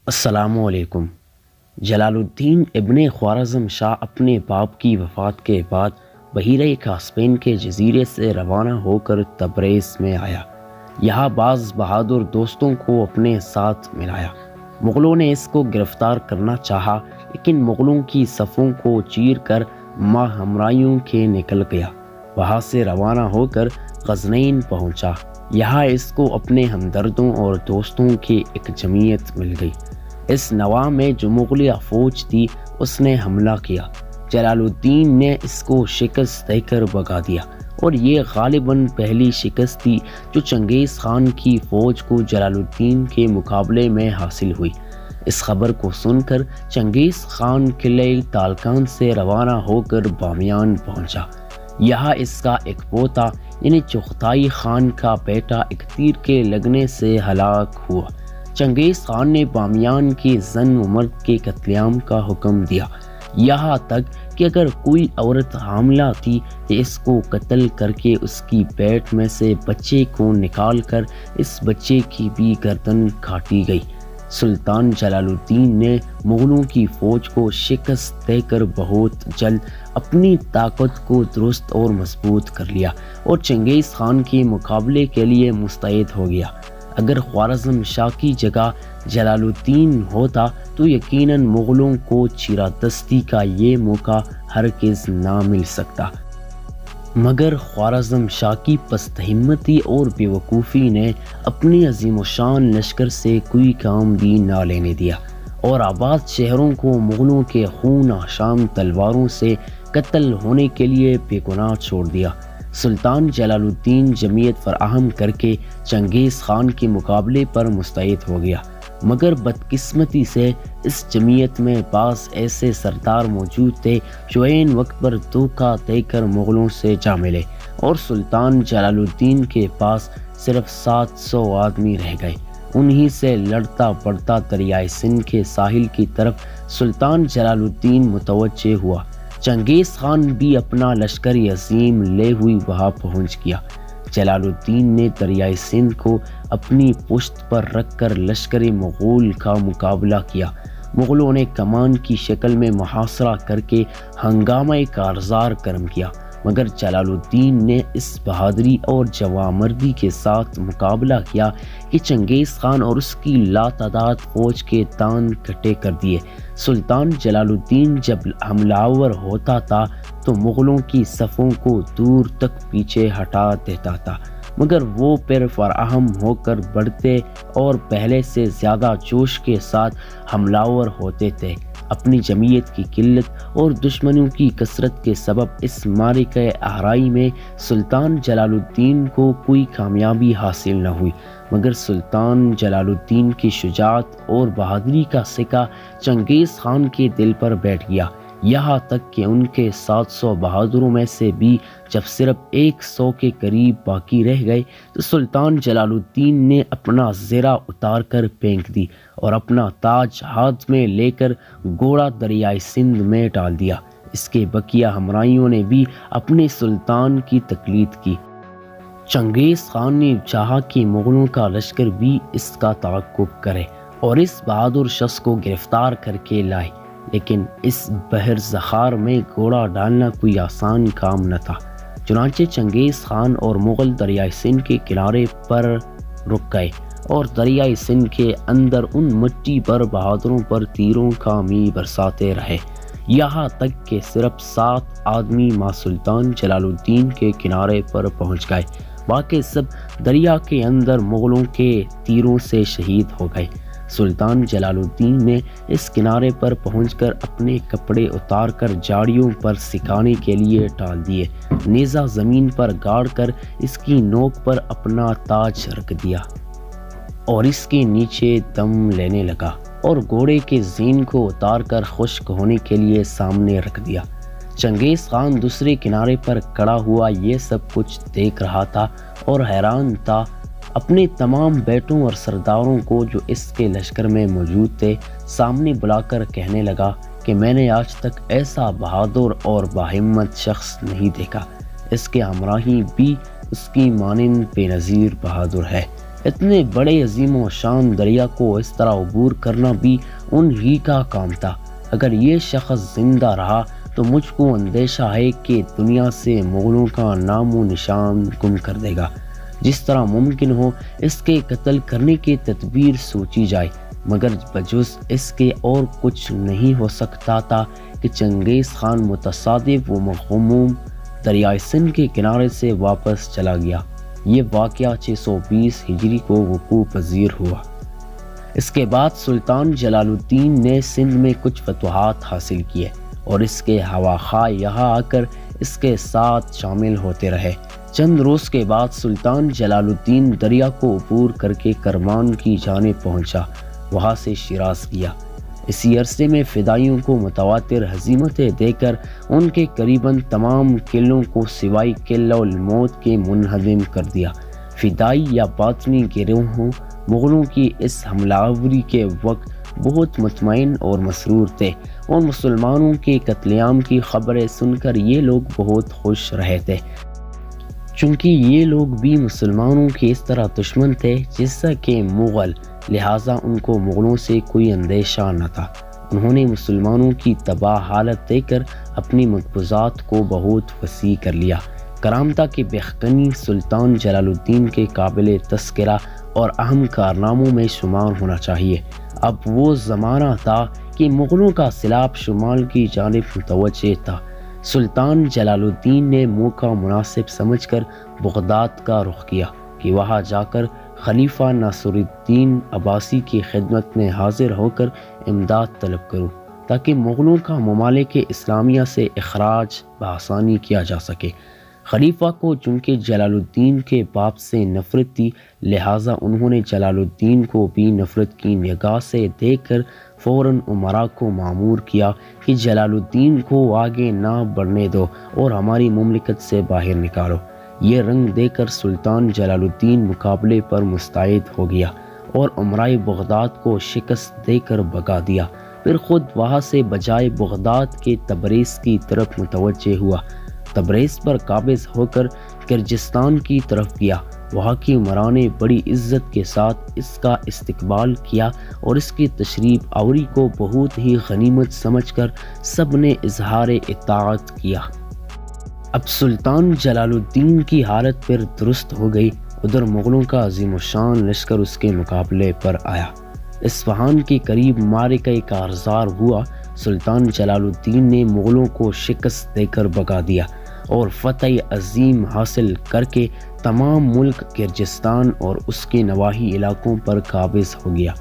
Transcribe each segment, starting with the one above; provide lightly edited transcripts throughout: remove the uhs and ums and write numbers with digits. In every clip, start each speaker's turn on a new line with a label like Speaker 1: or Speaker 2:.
Speaker 1: السلام علیکم۔ جلال الدین ابن خوارزم شاہ اپنے باپ کی وفات کے بعد بحیرہ کاسپین کے جزیرے سے روانہ ہو کر تبریز میں آیا۔ یہاں بعض بہادر دوستوں کو اپنے ساتھ ملایا۔ مغلوں نے اس کو گرفتار کرنا چاہا، لیکن مغلوں کی صفوں کو چیر کر ماہ ہمراہیوں کے نکل گیا۔ وہاں سے روانہ ہو کر غزنین پہنچا۔ یہاں اس کو اپنے ہمدردوں اور دوستوں کی ایک جمعیت مل گئی۔ اس نواح میں جو مغلیہ فوج تھی اس نے حملہ کیا۔ جلال الدین نے اس کو شکست دے کر بھگا دیا، اور یہ غالباً پہلی شکست تھی جو چنگیز خان کی فوج کو جلال الدین کے مقابلے میں حاصل ہوئی۔ اس خبر کو سن کر چنگیز خان قلعہ تالقان سے روانہ ہو کر بامیان پہنچا۔ یہاں اس کا ایک پوتا یعنی چغتائی خان کا بیٹا ایک تیر کے لگنے سے ہلاک ہوا۔ چنگیز خان نے بامیان کے زن و مرد کے قتل عام کا حکم دیا، یہاں تک کہ اگر کوئی عورت حاملہ تھی تو اس کو قتل کر کے اس کی پیٹ میں سے بچے کو نکال کر اس بچے کی بھی گردن کاٹی گئی۔ سلطان جلال الدین نے مغلوں کی فوج کو شکست دے کر بہت جلد اپنی طاقت کو درست اور مضبوط کر لیا اور چنگیز خان کے مقابلے کے لیے مستعد ہو گیا۔ اگر خوارزم شاہ کی جگہ جلال الدین ہوتا تو یقیناً مغلوں کو چیرادستی کا یہ موقع ہرگز نہ مل سکتا، مگر خوارزم شاہ کی پست ہمتی اور بے وقوفی نے اپنی عظیم و شان لشکر سے کوئی کام بھی نہ لینے دیا، اور آباد شہروں کو مغلوں کے خون آشام تلواروں سے قتل ہونے کے لیے بے گناہ چھوڑ دیا۔ سلطان جلال الدین جمعیت فراہم کر کے چنگیز خان کے مقابلے پر مستعد ہو گیا، مگر بدقسمتی سے اس جمعیت میں بعض ایسے سردار موجود تھے جو عین وقت پر دھوکہ دے کر مغلوں سے جا ملے، اور سلطان جلال الدین کے پاس صرف 700 آدمی رہ گئے۔ انہی سے لڑتا پڑتا دریائے سندھ کے ساحل کی طرف سلطان جلال الدین متوجہ ہوا۔ چنگیز خان بھی اپنا لشکر عظیم لے ہوئی وہاں پہنچ گیا۔ جلال الدین نے دریائے سندھ کو اپنی پشت پر رکھ کر لشکر مغول کا مقابلہ کیا۔ مغلوں نے کمان کی شکل میں محاصرہ کر کے ہنگامہ کارزار کرم کیا، مگر جلال الدین نے اس بہادری اور جوانمردی کے ساتھ مقابلہ کیا کہ چنگیز خان اور اس کی لاتعداد فوج کے تان کٹے کر دیے۔ سلطان جلال الدین جب حملہ آور ہوتا تھا تو مغلوں کی صفوں کو دور تک پیچھے ہٹا دیتا تھا، مگر وہ پھر فراہم ہو کر بڑھتے اور پہلے سے زیادہ جوش کے ساتھ حملہ آور ہوتے تھے۔ اپنی جمعیت کی قلت اور دشمنوں کی کثرت کے سبب اس معرکہ اہرائی میں سلطان جلال الدین کو کوئی کامیابی حاصل نہ ہوئی، مگر سلطان جلال الدین کی شجاعت اور بہادری کا سکہ چنگیز خان کے دل پر بیٹھ گیا، یہاں تک کہ ان کے 700 بہادروں میں سے بھی جب صرف 100 کے قریب باقی رہ گئے تو سلطان جلال الدین نے اپنا زرہ اتار کر پھینک دی اور اپنا تاج ہاتھ میں لے کر گھوڑا دریائے سندھ میں ڈال دیا۔ اس کے بقیہ ہمراہیوں نے بھی اپنے سلطان کی تقلید کی۔ چنگیز خان نے چاہا کہ مغلوں کا لشکر بھی اس کا تعاقب کرے اور اس بہادر شخص کو گرفتار کر کے لائے، لیکن اس بحر زخار میں گھوڑا ڈالنا کوئی آسان کام نہ تھا۔ چنانچہ چنگیز خان اور مغل دریائے سندھ کے کنارے پر رک گئے اور دریائے سندھ کے اندر ان مٹی پر بہادروں پر تیروں کا می برساتے رہے، یہاں تک کہ صرف 7 آدمی ماں سلطان جلال الدین کے کنارے پر پہنچ گئے، باقی سب دریا کے اندر مغلوں کے تیروں سے شہید ہو گئے۔ سلطان جلال الدین نے اس کنارے پر پہنچ کر اپنے کپڑے اتار کر جاڑیوں پر سکھانے کے لیے ڈال دیے، نیزہ زمین پر گاڑ کر اس کی نوک پر اپنا تاج رکھ دیا اور اس کے نیچے دم لینے لگا، اور گھوڑے کے زین کو اتار کر خشک ہونے کے لیے سامنے رکھ دیا۔ چنگیز خان دوسرے کنارے پر کھڑا ہوا یہ سب کچھ دیکھ رہا تھا اور حیران تھا۔ اپنے تمام بیٹوں اور سرداروں کو جو اس کے لشکر میں موجود تھے سامنے بلا کر کہنے لگا کہ میں نے آج تک ایسا بہادر اور باہمت شخص نہیں دیکھا، اس کے ہمراہی بھی اس کی مانند بے نظیر بہادر ہے۔ اتنے بڑے عظیم و شان دریا کو اس طرح عبور کرنا بھی ان ہی کا کام تھا۔ اگر یہ شخص زندہ رہا تو مجھ کو اندیشہ ہے کہ دنیا سے مغلوں کا نام و نشان گم کر دے گا۔ جس طرح ممکن ہو اس کے قتل کرنے کی تدبیر سوچی جائے، مگر بجز اس کے اور کچھ نہیں ہو سکتا تھا کہ چنگیز خان متصادف و مغموم دریائے سندھ کے کنارے سے واپس چلا گیا۔ یہ واقعہ 620 ہجری کو وقوع پذیر ہوا۔ اس کے بعد سلطان جلال الدین نے سندھ میں کچھ فتوحات حاصل کیے اور اس کے ہواخواہ یہاں آ کر اس کے ساتھ شامل ہوتے رہے۔ چند روز کے بعد سلطان جلال الدین دریا کو عبور کر کے کرمان کی جانب پہنچا، وہاں سے شیراز گیا۔ اسی عرصے میں فدائیوں کو متواتر ہزیمتیں دے کر ان کے قریباً تمام قلعوں کو سوائے قلعہ الموت کے منہدم کر دیا۔ فدائی یا باطنی گروہوں مغلوں کی اس حملہ آوری کے وقت بہت مطمئن اور مسرور تھے، اور مسلمانوں کے قتل عام کی خبریں سن کر یہ لوگ بہت خوش رہے تھے، چونکہ یہ لوگ بھی مسلمانوں کے اس طرح دشمن تھے جیسا کہ مغل، لہٰذا ان کو مغلوں سے کوئی اندیشہ نہ تھا۔ انہوں نے مسلمانوں کی تباہ حالت دیکھ کر اپنی مقبوضات کو بہت وسیع کر لیا۔ کرامتہ کے بخکنی سلطان جلال الدین کے قابل تذکرہ اور اہم کارناموں میں شمار ہونا چاہیے۔ اب وہ زمانہ تھا کہ مغلوں کا سیلاب شمال کی جانب متوجہ تھا۔ سلطان جلال الدین نے موقع مناسب سمجھ کر بغداد کا رخ کیا کہ وہاں جا کر خلیفہ ناصر الدین عباسی کی خدمت میں حاضر ہو کر امداد طلب کروں، تاکہ مغلوں کا ممالک اسلامیہ سے اخراج بآسانی کیا جا سکے۔ خلیفہ کو چونکہ جلال الدین کے باپ سے نفرت تھی، لہٰذا انہوں نے جلال الدین کو بھی نفرت کی نگاہ سے دیکھ کر فوراً امراء کو مامور کیا کہ جلال الدین کو آگے نہ بڑھنے دو اور ہماری مملکت سے باہر نکالو۔ یہ رنگ دے کر سلطان جلال الدین مقابلے پر مستعد ہو گیا اور امرائے بغداد کو شکست دے کر بھگا دیا۔ پھر خود وہاں سے بجائے بغداد کے تبریز کی طرف متوجہ ہوا۔ تبریز پر قابض ہو کر کرجستان کی طرف گیا۔ وہاں کی امراء نے بڑی عزت کے ساتھ اس کا استقبال کیا اور اس کی تشریف آوری کو بہت ہی غنیمت سمجھ کر سب نے اظہار اطاعت کیا۔ اب سلطان جلال الدین کی حالت پھر درست ہو گئی۔ ادھر مغلوں کا عظیم الشان لشکر اس کے مقابلے پر آیا۔ اصفہان کے قریب معرکہ کارزار ہوا۔ سلطان جلال الدین نے مغلوں کو شکست دے کر بھگا دیا اور فتح عظیم حاصل کر کے تمام ملک کرجستان اور اس کے نواحی علاقوں پر قابض ہو گیا۔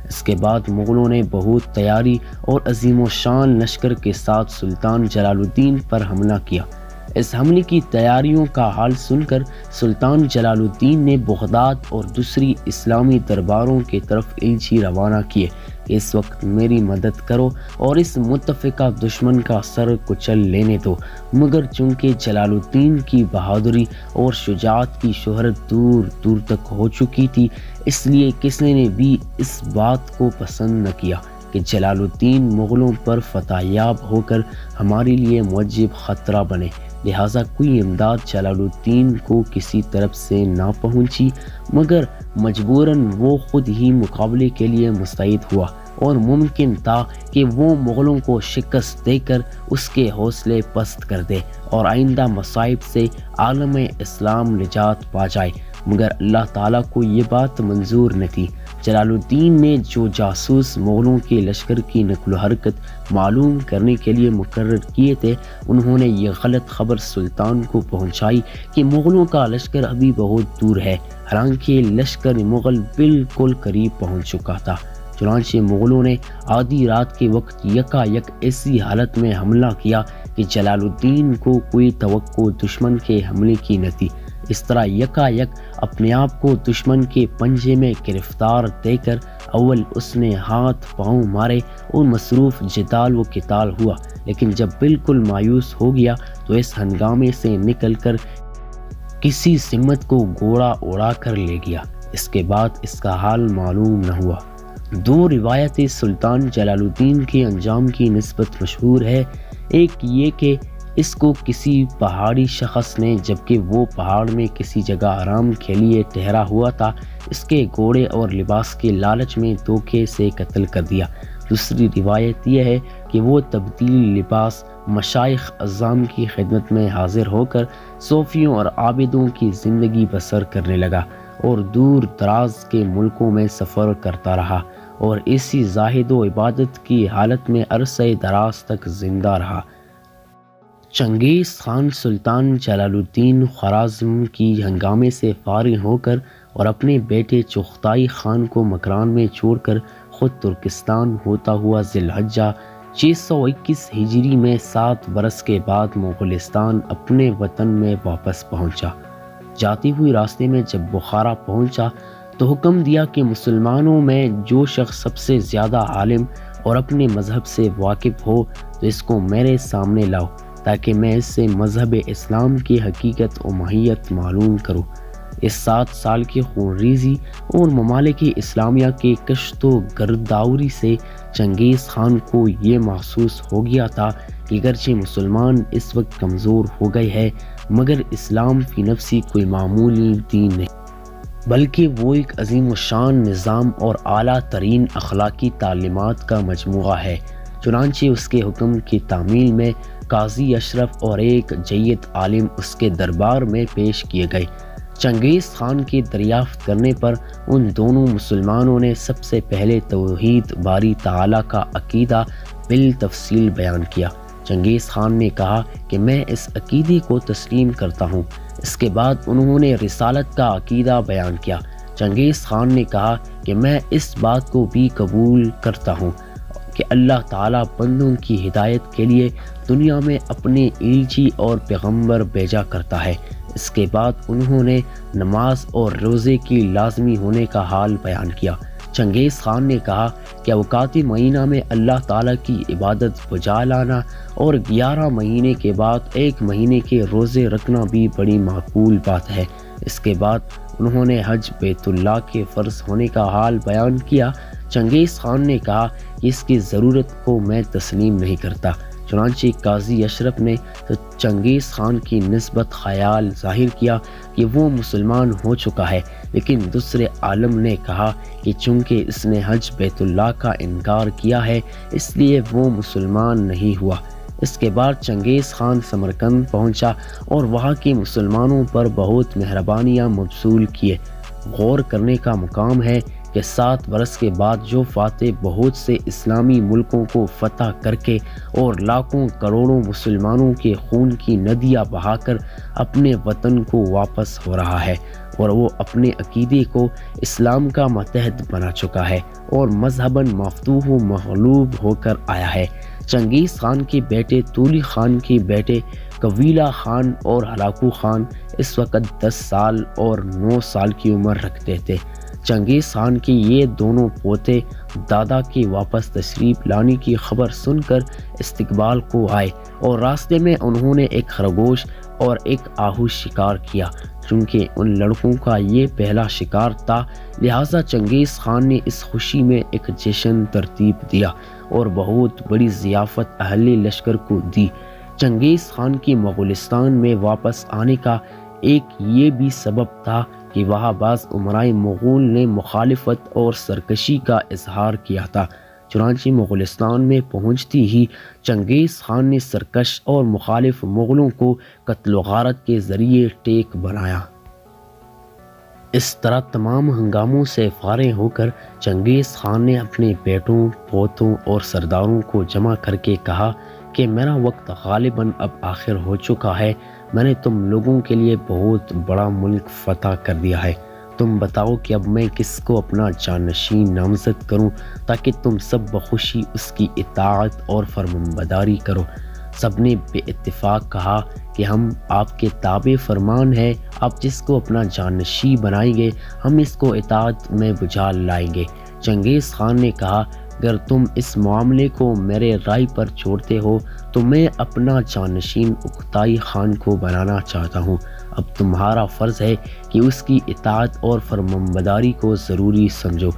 Speaker 1: اس کے بعد مغلوں نے بہت تیاری اور عظیم و شان لشکر کے ساتھ سلطان جلال الدین پر حملہ کیا۔ اس حملے کی تیاریوں کا حال سن کر سلطان جلال الدین نے بغداد اور دوسری اسلامی درباروں کی طرف ایلچی روانہ کیے کہ اس وقت میری مدد کرو اور اس متفقہ دشمن کا سر کچل لینے دو، مگر چونکہ جلال الدین کی بہادری اور شجاعت کی شہرت دور دور تک ہو چکی تھی، اس لیے کسی نے بھی اس بات کو پسند نہ کیا کہ جلال الدین مغلوں پر فتح یاب ہو کر ہمارے لیے موجب خطرہ بنے۔ لہٰذا کوئی امداد جلال الدین کو کسی طرف سے نہ پہنچی، مگر مجبوراً وہ خود ہی مقابلے کے لیے مستعد ہوا، اور ممکن تھا کہ وہ مغلوں کو شکست دے کر اس کے حوصلے پست کر دے اور آئندہ مصائب سے عالم اسلام نجات پا جائے، مگر اللہ تعالیٰ کو یہ بات منظور نہ تھی۔ جلال الدین نے جو جاسوس مغلوں کے لشکر کی نقل و حرکت معلوم کرنے کے لیے مقرر کیے تھے، انہوں نے یہ غلط خبر سلطان کو پہنچائی کہ مغلوں کا لشکر ابھی بہت دور ہے، حالانکہ لشکر مغل بالکل قریب پہنچ چکا تھا۔ چنانچہ مغلوں نے آدھی رات کے وقت یکا یک ایسی حالت میں حملہ کیا کہ جلال الدین کو کوئی توقع دشمن کے حملے کی نہ تھی۔ اس طرح یکا یک اپنے آپ کو دشمن کے پنجے میں گرفتار دے کر اول اس نے ہاتھ پاؤں مارے اور مصروف جدال و قتال ہوا، لیکن جب بالکل مایوس ہو گیا تو اس ہنگامے سے نکل کر کسی سمت کو گھوڑا اڑا کر لے گیا۔ اس کے بعد اس کا حال معلوم نہ ہوا۔ دو روایتیں سلطان جلال الدین کے انجام کی نسبت مشہور ہے۔ ایک یہ کہ اس کو کسی پہاڑی شخص نے، جبکہ وہ پہاڑ میں کسی جگہ آرام کے لیے ٹھہرا ہوا تھا، اس کے گھوڑے اور لباس کے لالچ میں دھوکے سے قتل کر دیا۔ دوسری روایت یہ ہے کہ وہ تبدیل لباس مشائخ اعظام کی خدمت میں حاضر ہو کر صوفیوں اور عابدوں کی زندگی بسر کرنے لگا اور دور دراز کے ملکوں میں سفر کرتا رہا اور اسی زاہد و عبادت کی حالت میں عرصہ دراز تک زندہ رہا۔ چنگیز خان سلطان جلال الدین خوارزم کی ہنگامے سے فارغ ہو کر اور اپنے بیٹے چغتائی خان کو مکران میں چھوڑ کر خود ترکستان ہوتا ہوا ذی الحجہ 621 ہجری میں 7 برس کے بعد مغولستان اپنے وطن میں واپس پہنچا۔ جاتی ہوئی راستے میں جب بخارا پہنچا تو حکم دیا کہ مسلمانوں میں جو شخص سب سے زیادہ عالم اور اپنے مذہب سے واقف ہو تو اس کو میرے سامنے لاؤ تاکہ میں اس سے مذہب اسلام کی حقیقت و ماہیت معلوم کروں۔ اس 7 سال کی خونریزی اور ممالک اسلامیہ کے کشت و گرداوری سے چنگیز خان کو یہ محسوس ہو گیا تھا کہ اگرچہ مسلمان اس وقت کمزور ہو گئے ہیں مگر اسلام فی نفسی کوئی معمولی دین نہیں، بلکہ وہ ایک عظیم الشان نظام اور اعلیٰ ترین اخلاقی تعلیمات کا مجموعہ ہے۔ چنانچہ اس کے حکم کی تعمیل میں قاضی اشرف اور ایک جید عالم اس کے دربار میں پیش کیے گئے۔ چنگیز خان کی دریافت کرنے پر ان دونوں مسلمانوں نے سب سے پہلے توحید باری تعالیٰ کا عقیدہ بالتفصیل بیان کیا۔ چنگیز خان نے کہا کہ میں اس عقیدے کو تسلیم کرتا ہوں۔ اس کے بعد انہوں نے رسالت کا عقیدہ بیان کیا۔ چنگیز خان نے کہا کہ میں اس بات کو بھی قبول کرتا ہوں کہ اللہ تعالیٰ بندوں کی ہدایت کے لیے دنیا میں اپنے ایلچی اور پیغمبر بھیجا کرتا ہے۔ اس کے بعد انہوں نے نماز اور روزے کی لازمی ہونے کا حال بیان کیا۔ چنگیز خان نے کہا کہ اوقات مہینہ میں اللہ تعالیٰ کی عبادت بجا لانا اور 11 مہینے کے بعد 1 مہینے کے روزے رکھنا بھی بڑی معقول بات ہے۔ اس کے بعد انہوں نے حج بیت اللہ کے فرض ہونے کا حال بیان کیا۔ چنگیز خان نے کہا کہ اس کی ضرورت کو میں تسلیم نہیں کرتا۔ چنانچہ قاضی اشرف نے چنگیز خان کی نسبت خیال ظاہر کیا کہ وہ مسلمان ہو چکا ہے، لیکن دوسرے عالم نے کہا کہ چونکہ اس نے حج بیت اللہ کا انکار کیا ہے اس لیے وہ مسلمان نہیں ہوا۔ اس کے بعد چنگیز خان سمرقند پہنچا اور وہاں کے مسلمانوں پر بہت مہربانیاں مبذول کیے۔ غور کرنے کا مقام ہے کہ 7 برس کے بعد جو فاتح بہت سے اسلامی ملکوں کو فتح کر کے اور لاکھوں کروڑوں مسلمانوں کے خون کی ندیاں بہا کر اپنے وطن کو واپس ہو رہا ہے اور وہ اپنے عقیدے کو اسلام کا ماتحت بنا چکا ہے اور مذہباً مفتوح و مغلوب ہو کر آیا ہے۔ چنگیز خان کے بیٹے تولی خان کے بیٹے قبیلہ خان اور ہلاکو خان اس وقت 10 سال اور 9 سال کی عمر رکھتے تھے۔ چنگیز خان کے یہ دونوں پوتے دادا کے واپس تشریف لانے کی خبر سن کر استقبال کو آئے اور راستے میں انہوں نے ایک خرگوش اور ایک آہو شکار کیا۔ چونکہ ان لڑکوں کا یہ پہلا شکار تھا لہٰذا چنگیز خان نے اس خوشی میں ایک جشن ترتیب دیا اور بہت بڑی ضیافت اہل لشکر کو دی۔ چنگیز خان کی مغولستان میں واپس آنے کا ایک یہ بھی سبب تھا کہ وہاں بعض امرائے مغول نے مخالفت اور سرکشی کا اظہار کیا تھا۔ چنانچہ مغولستان میں پہنچتی ہی چنگیز خان نے سرکش اور مخالف مغلوں کو قتل و غارت کے ذریعے ٹیک بنایا۔ اس طرح تمام ہنگاموں سے فارغ ہو کر چنگیز خان نے اپنے بیٹوں، پوتوں اور سرداروں کو جمع کر کے کہا کہ میرا وقت غالباً اب آخر ہو چکا ہے۔ میں نے تم لوگوں کے لیے بہت بڑا ملک فتح کر دیا ہے۔ تم بتاؤ کہ اب میں کس کو اپنا جانشین نامزد کروں تاکہ تم سب بخوشی اس کی اطاعت اور فرمانبرداری کرو۔ سب نے بے اتفاق کہا کہ ہم آپ کے تابع فرمان ہیں، آپ جس کو اپنا جانشین بنائیں گے ہم اس کو اطاعت میں بجال لائیں گے۔ چنگیز خان نے کہا اگر تم اس معاملے کو میرے رائے پر چھوڑتے ہو تو میں اپنا جانشین چغتائی خان کو بنانا چاہتا ہوں۔ اب تمہارا فرض ہے کہ اس کی اطاعت اور فرمانبرداری کو ضروری سمجھو۔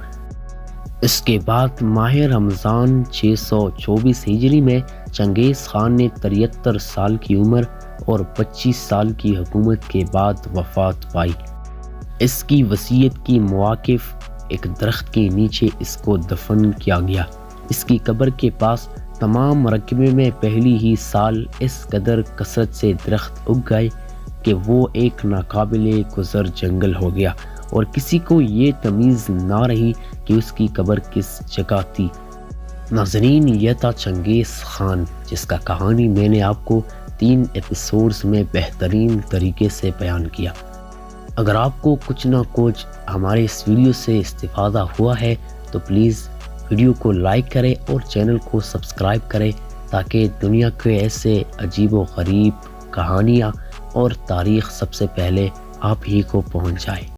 Speaker 1: اس کے بعد ماہ رمضان 624 ہجری میں چنگیز خان نے 73 سال کی عمر اور 25 سال کی حکومت کے بعد وفات پائی۔ اس کی وصیت کی مواقف ایک درخت کے نیچے اس کو دفن کیا گیا۔ اس کی قبر کے پاس تمام رقبے میں پہلی ہی سال اس قدر کثرت سے درخت اگ گئے کہ وہ ایک ناقابل گزر جنگل ہو گیا اور کسی کو یہ تمیز نہ رہی کہ اس کی قبر کس جگہ تھی۔ ناظرین، یہ تھا چنگیز خان، جس کا کہانی میں نے آپ کو 3 ایپیسوڈز میں بہترین طریقے سے بیان کیا۔ اگر آپ کو کچھ نہ کچھ ہمارے اس ویڈیو سے استفادہ ہوا ہے تو پلیز ویڈیو کو لائک کریں اور چینل کو سبسکرائب کریں تاکہ دنیا کے ایسے عجیب و غریب کہانیاں اور تاریخ سب سے پہلے آپ ہی کو پہنچ جائے۔